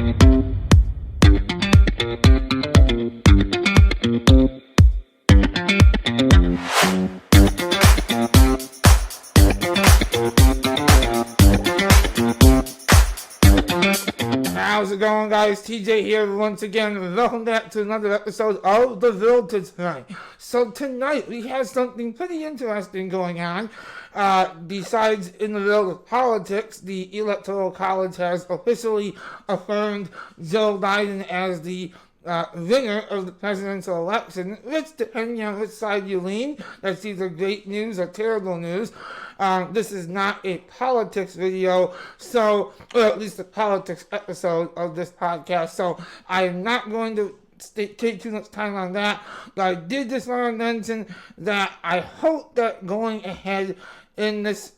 How's it going, guys? TJ here once again. Welcome back to another episode of The Filter tonight. So tonight we have something pretty interesting going on. Besides in the world of politics, the Electoral College has officially affirmed Joe Biden as the winner of the presidential election, which, depending on which side you lean, that's either great news or terrible news. This is not a politics video, or at least a politics episode of this podcast, so I'm not going to take too much time on that, but I did just want to mention that I hope that going ahead in this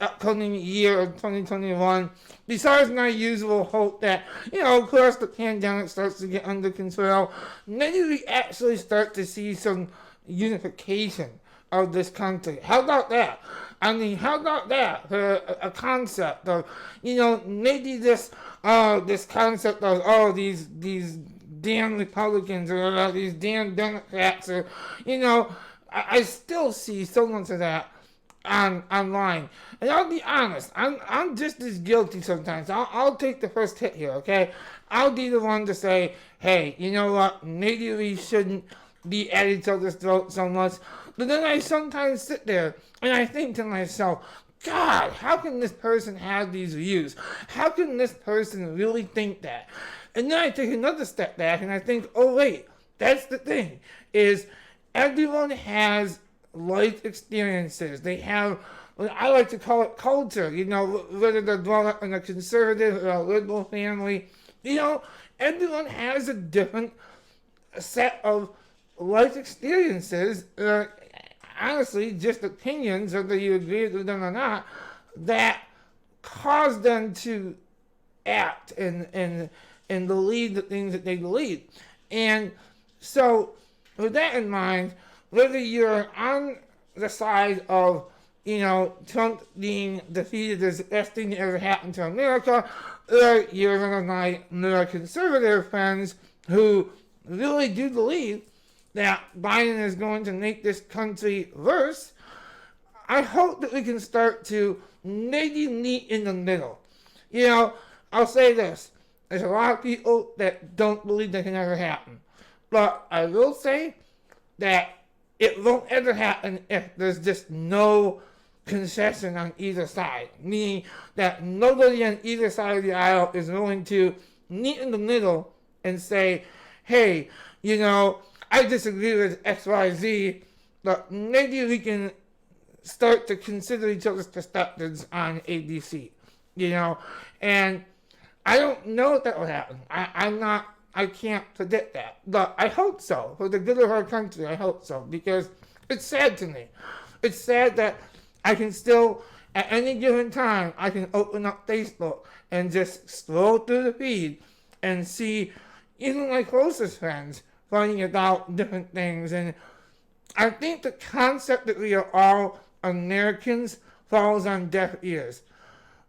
upcoming year of 2021, besides my usual hope that, of course, the pandemic starts to get under control, maybe we actually start to see some unification of this country. How about that? How about that for a concept of, maybe this concept of, these damn Republicans or these damn Democrats or, I still see so much of that online. And I'll be honest, I'm just as guilty sometimes. I'll take the first hit here, okay? I'll be the one to say, hey, you know what, maybe we shouldn't be at each other's throats so much. But then I sometimes sit there and I think to myself, God, how can this person have these views? How can this person really think that? And then I take another step back and I think, oh wait, that's the thing, is everyone has life experiences. They have, I like to call it culture, whether they're brought up in a conservative or a liberal family. Everyone has a different set of life experiences, honestly, just opinions, whether you agree with them or not, that cause them to act and believe the things that they believe. And so, with that in mind, whether you're on the side of, Trump being defeated as the best thing that ever happened to America, or you're one of my more conservative friends who really do believe that Biden is going to make this country worse, I hope that we can start to maybe meet in the middle. I'll say this. There's a lot of people that don't believe that can ever happen. But I will say that it won't ever happen if there's just no concession on either side. Meaning that nobody on either side of the aisle is willing to meet in the middle and say, hey, I disagree with XYZ, but maybe we can start to consider each other's perspectives on ABC, and I don't know if that will happen. I can't predict that, but I hope so. For the good of our country, I hope so, because it's sad to me. It's sad that I can still, at any given time, I can open up Facebook and just scroll through the feed and see even my closest friends fighting about different things. And I think the concept that we are all Americans falls on deaf ears.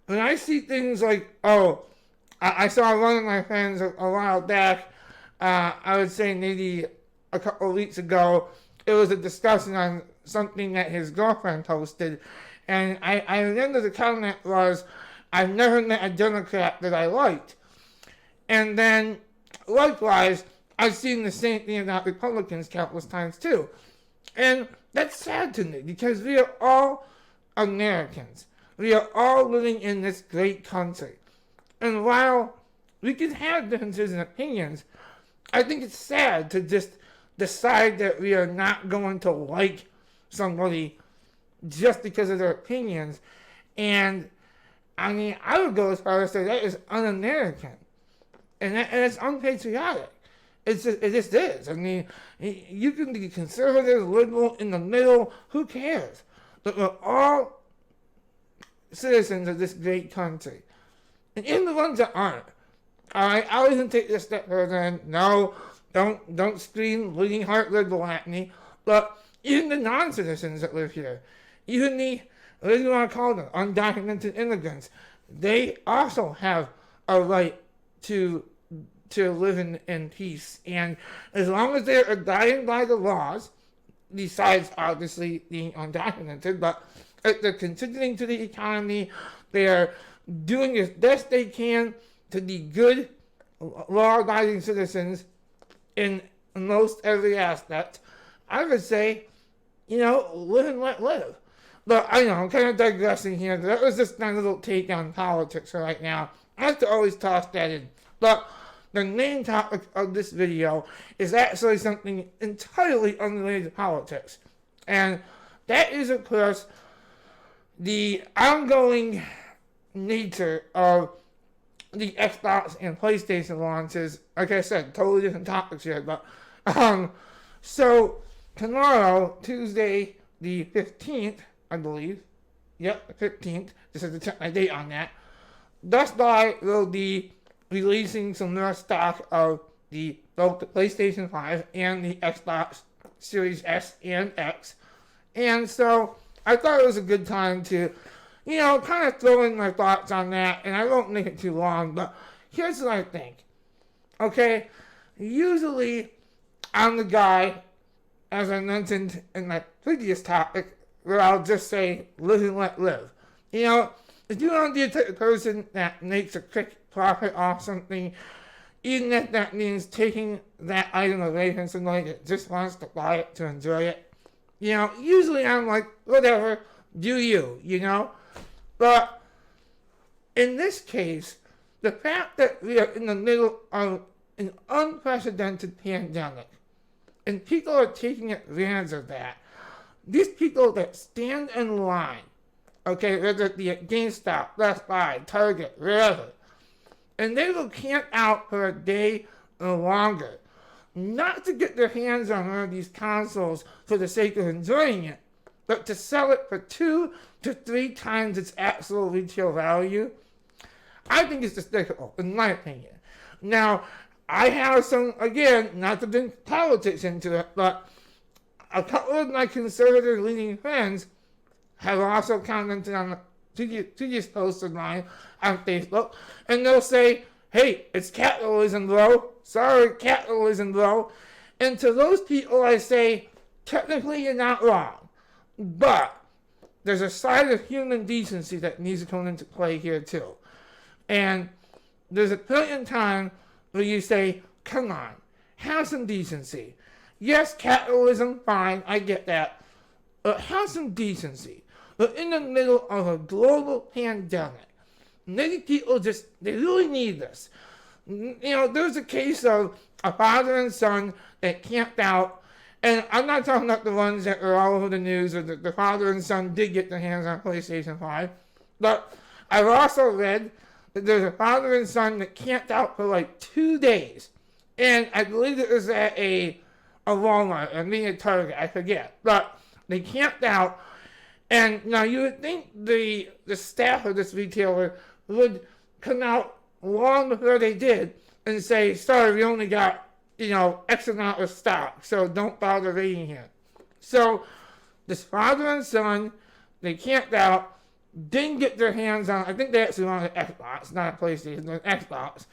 When I see things like, I saw one of my friends a while back, I would say maybe a couple of weeks ago, it was a discussion on something that his girlfriend posted, and I remember the comment was, I've never met a Democrat that I liked. And then, likewise, I've seen the same thing about Republicans countless times too. And that's sad to me, because we are all Americans. We are all living in this great country. And while we can have differences in opinions, I think it's sad to just decide that we are not going to like somebody just because of their opinions. And I would go as far as to say that is un-American. And it's unpatriotic. It just is. You can be conservative, liberal, in the middle, who cares? But we're all citizens of this great country. And even the ones that aren't. Alright, I'll even take this step further and no, don't scream bleeding heart liberal at me. But even the non-citizens that live here, even the, what do you want to call them, undocumented immigrants, they also have a right to live in peace. And as long as they are abiding by the laws, besides obviously being undocumented, but if they're contributing to the economy, they are doing as best they can to be good, law-abiding citizens in most every aspect, I would say, live and let live. But I know, I'm kind of digressing here. That was just my little take on politics for right now. I have to always toss that in. But the main topic of this video is actually something entirely unrelated to politics. And that is, of course, the ongoing nature of the Xbox and PlayStation launches. Like I said, totally different topics here. But so tomorrow, Tuesday the 15th, I believe. Yep, the 15th. Just have to check my date on that. Best Buy will be releasing some more stock of both the PlayStation 5 and the Xbox Series S and X. And so I thought it was a good time to, kind of throw in my thoughts on that. And I won't make it too long, but here's what I think. Okay, usually I'm the guy, as I mentioned in my previous topic, where I'll just say, live and let live. If you want to be a type of person that makes a quick profit off something, even if that means taking that item away from somebody that just wants to buy it to enjoy it, usually I'm like, whatever, do you, But in this case, the fact that we are in the middle of an unprecedented pandemic, and people are taking advantage of that, these people that stand in line, okay, whether it be at GameStop, Best Buy, Target, wherever, and they will camp out for a day or longer, not to get their hands on one of these consoles for the sake of enjoying it, but to sell it for 2 to 3 times its actual retail value. I think it's despicable, in my opinion. Now, I have some, again, not to bring politics into it, but a couple of my conservative-leaning friends have also commented on previous posts of mine on Facebook, and they'll say, hey, it's capitalism, bro. Sorry, capitalism, bro. And to those people, I say, technically, you're not wrong. But there's a side of human decency that needs to come into play here, too. And there's a point in time where you say, come on, have some decency. Yes, capitalism, fine, I get that. But have some decency. We're in the middle of a global pandemic. Many people they really need this. There's a case of a father and son that camped out, and I'm not talking about the ones that are all over the news, or the father and son did get their hands on PlayStation 5, but I've also read that there's a father and son that camped out for like 2 days, and I believe it was at a Walmart, or maybe a Target, I forget, but they camped out. And now you would think the staff of this retailer would come out long before they did and say, sorry, we only got, X amount of stock, so don't bother reading here. So this father and son, they camped out, didn't get their hands on, I think they actually wanted an Xbox, not a PlayStation, but an Xbox,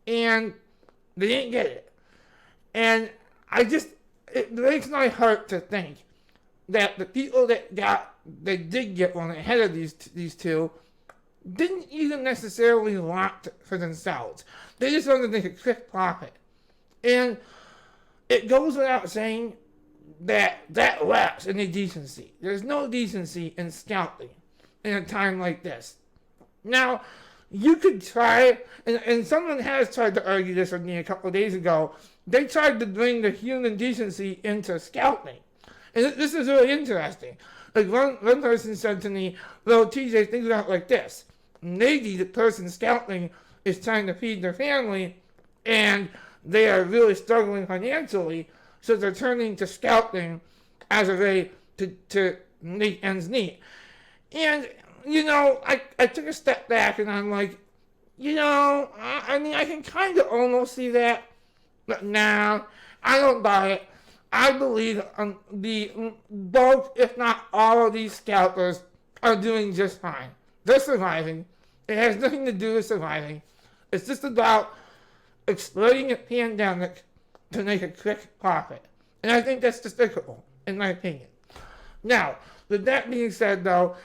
and they didn't get it. And it breaks my heart to think that the people that did get one ahead of these two didn't even necessarily want it for themselves. They just wanted to make a quick profit. And it goes without saying that lacks any decency. There's no decency in scalping in a time like this. Now, you could try, and someone has tried to argue this with me a couple of days ago. They tried to bring the human decency into scalping. And this is really interesting. Like one person said to me, well, TJ, think about it like this. Maybe the person scalping is trying to feed their family, and they are really struggling financially, so they're turning to scalping as a way to make ends meet. And, I took a step back, and I'm like, I can kind of almost see that, but no, I don't buy it. I believe the bulk, if not all of these scalpers are doing just fine. They're surviving. It has nothing to do with surviving. It's just about exploiting a pandemic to make a quick profit. And I think that's despicable, in my opinion. Now, with that being said, though,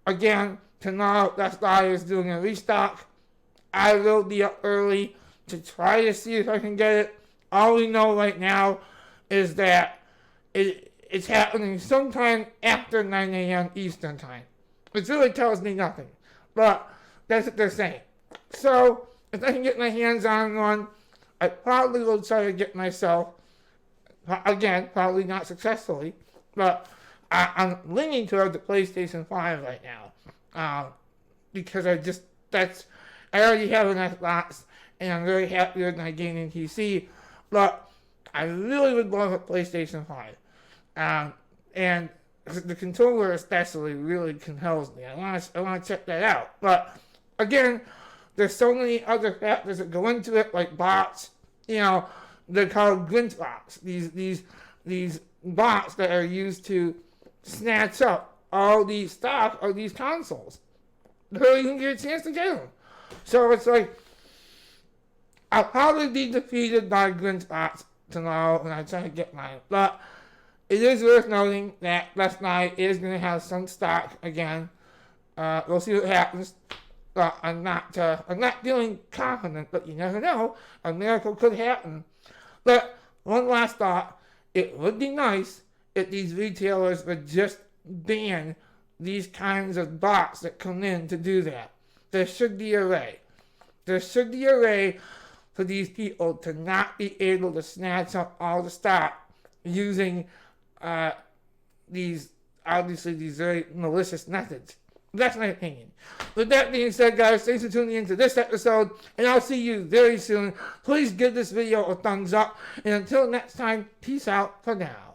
again, tomorrow, Best Buy is doing a restock. I will be up early to try to see if I can get it. All we know right now is that it's happening sometime after 9 a.m. Eastern Time. Which really tells me nothing. But that's what they're saying. So, if I can get my hands on one, I probably will try to get myself, again, probably not successfully, but I'm leaning toward the PlayStation 5 right now. Because I already have an Xbox, and I'm very happy with my gaming PC, but I really would love a PlayStation 5. And the controller especially really compels me. I want to check that out. But again, there's so many other factors that go into it, like bots. They're called glitch bots. These bots that are used to snatch up all these stock of these consoles before you can get a chance to get them. So it's like, I'll probably be defeated by glitch bots tomorrow when I try to get mine. But it is worth noting that Best Buy is going to have some stock again. We'll see what happens. But I'm not feeling confident, but you never know. A miracle could happen. But one last thought. It would be nice if these retailers would just ban these kinds of bots that come in to do that. There should be a way. There should be a way for these people to not be able to snatch up all the stock using these very malicious methods. That's my opinion. With that being said, guys, thanks for tuning in to this episode, and I'll see you very soon. Please give this video a thumbs up, and until next time, peace out for now.